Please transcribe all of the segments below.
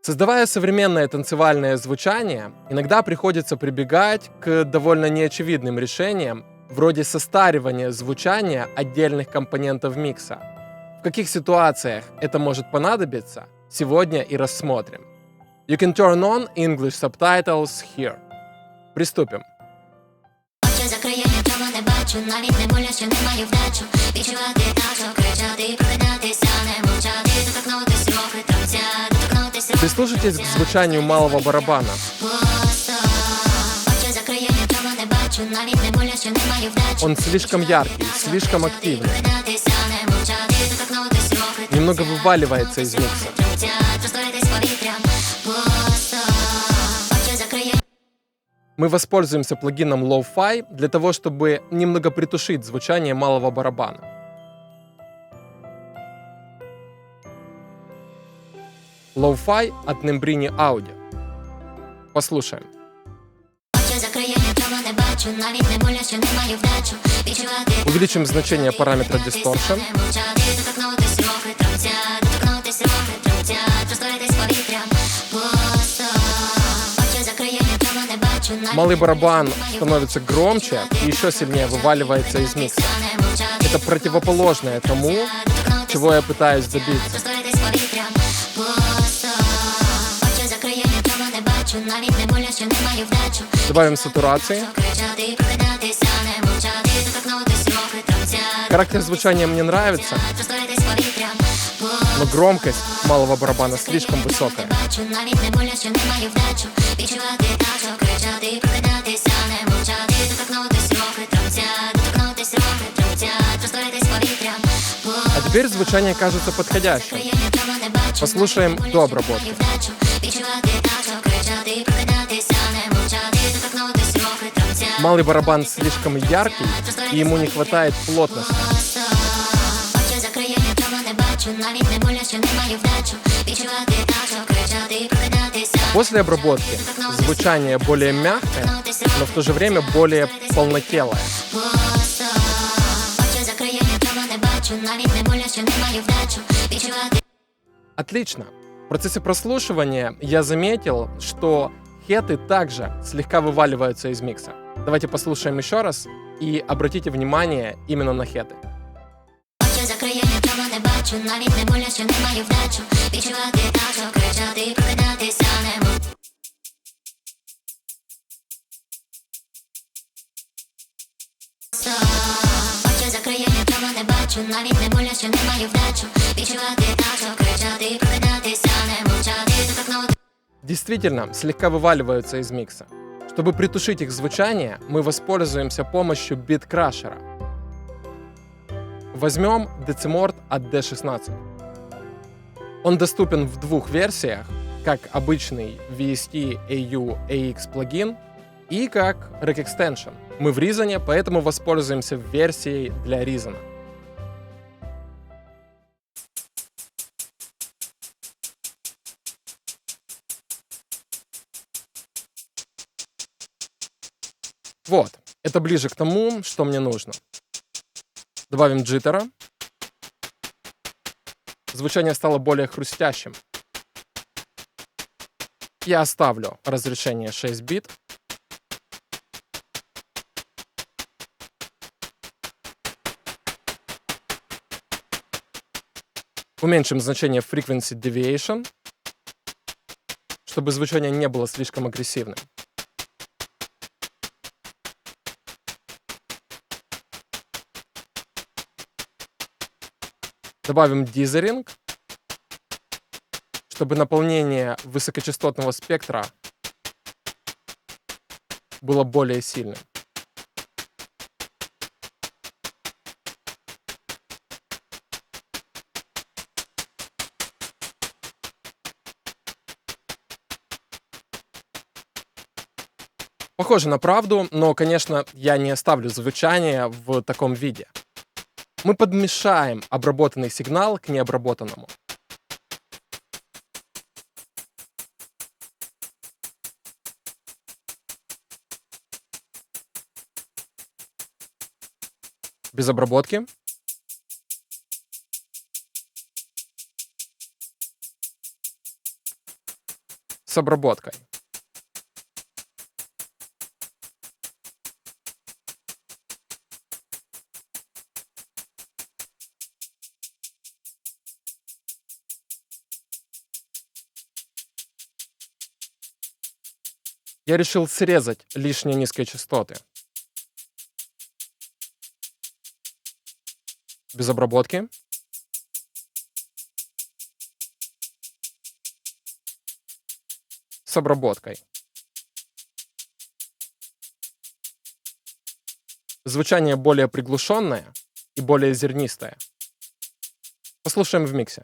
Создавая современное танцевальное звучание, иногда приходится прибегать к довольно неочевидным решениям, вроде состаривания звучания отдельных компонентов микса. В каких ситуациях это может понадобиться, сегодня и рассмотрим. You can turn on English subtitles here. Приступим. Прислушайтесь к звучанию малого барабана. Он слишком яркий, слишком активный. Немного вываливается из микса. Мы воспользуемся плагином Lo-Fi для того, чтобы немного притушить звучание малого барабана. Lo-Fi от Nembrini Audio. Послушаем. Увеличим значение параметра Distortion. Малый барабан становится громче и еще сильнее вываливается из микса. Это противоположное тому, чего я пытаюсь добиться. Добавим сатурации. Характер звучания мне нравится, но громкость малого барабана слишком высокая. А теперь звучание кажется подходящим. Послушаем до обработки. Малый барабан слишком яркий, и ему не хватает плотности. После обработки звучание более мягкое, но в то же время более полнотелое. Отлично. В процессе прослушивания я заметил, что хеты также слегка вываливаются из микса. Давайте послушаем еще раз и обратите внимание именно на хеты. Действительно, слегка вываливаются из микса. Чтобы притушить их звучание, мы воспользуемся помощью бит-крашера. Возьмем Decimort от D16. Он доступен в двух версиях, как обычный VST AU AX плагин и как Rack Extension. Мы в Reason, поэтому воспользуемся версией для Reason. Вот, это ближе к тому, что мне нужно. Добавим джиттера. Звучание стало более хрустящим. Я оставлю разрешение 6 бит. Уменьшим значение Frequency Deviation, чтобы звучание не было слишком агрессивным. Добавим дизеринг, чтобы наполнение высокочастотного спектра было более сильным. Похоже на правду, но, конечно, я не оставлю звучание в таком виде. Мы подмешаем обработанный сигнал к необработанному. Без обработки. с обработкой. Я решил срезать лишние низкие частоты. Без обработки. С обработкой. Звучание более приглушенное и более зернистое. Послушаем в миксе.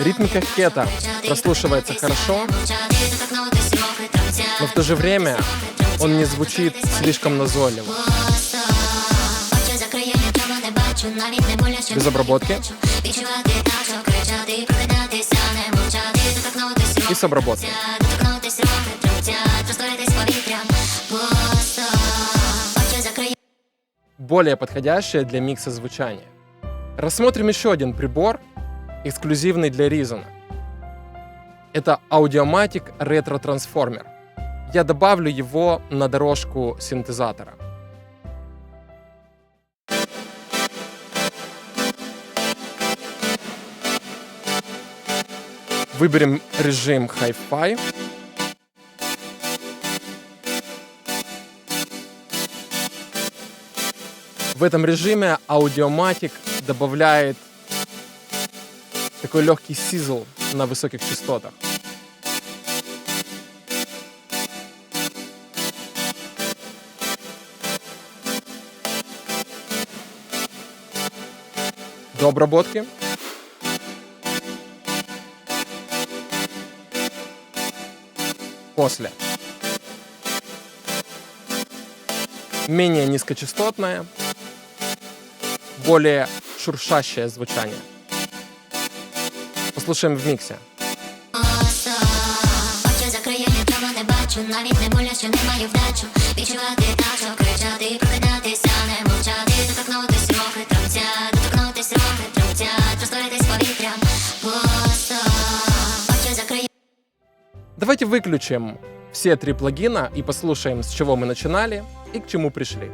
Ритмика хета прослушивается хорошо, но в то же время он не звучит слишком назойливо. Без обработки. И с обработкой. Более подходящее для микса звучание. Рассмотрим еще один прибор, эксклюзивный для Reason. Это Audiomatic Retro Transformer. Я добавлю его на дорожку синтезатора. Выберем режим Hi-Fi. В этом режиме Audiomatic добавляет такой легкий сизл на высоких частотах. До обработки. После. Менее низкочастотное, более шуршащее звучание. Послушаем в миксе. Давайте выключим все три плагина и послушаем, с чего мы начинали и к чему пришли.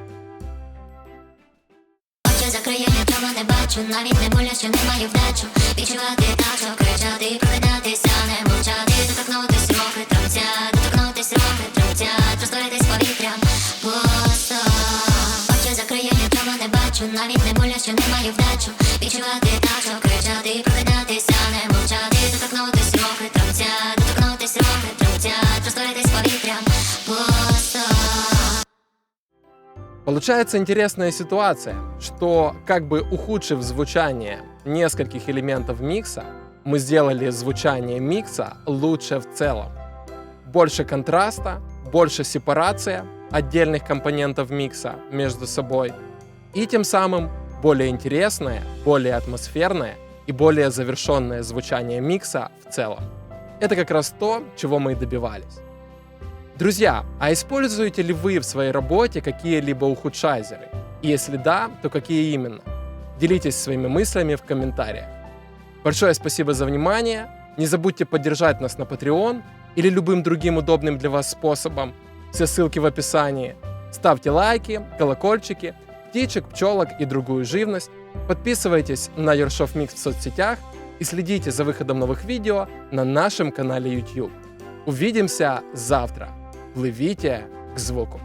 Получается интересная ситуация, что как бы ухудшив звучание нескольких элементов микса, мы сделали звучание микса лучше в целом. Больше контраста, больше сепарация отдельных компонентов микса между собой и тем самым более интересное, более атмосферное и более завершенное звучание микса в целом. Это как раз то, чего мы и добивались. Друзья, а используете ли вы в своей работе какие-либо ухудшайзеры? И если да, то какие именно? Делитесь своими мыслями в комментариях. Большое спасибо за внимание. Не забудьте поддержать нас на Patreon или любым другим удобным для вас способом. Все ссылки в описании. Ставьте лайки, колокольчики, птичек, пчелок и другую живность. Подписывайтесь на Ершов Микс в соцсетях и следите за выходом новых видео на нашем канале YouTube. Увидимся завтра. Пливите к звуку.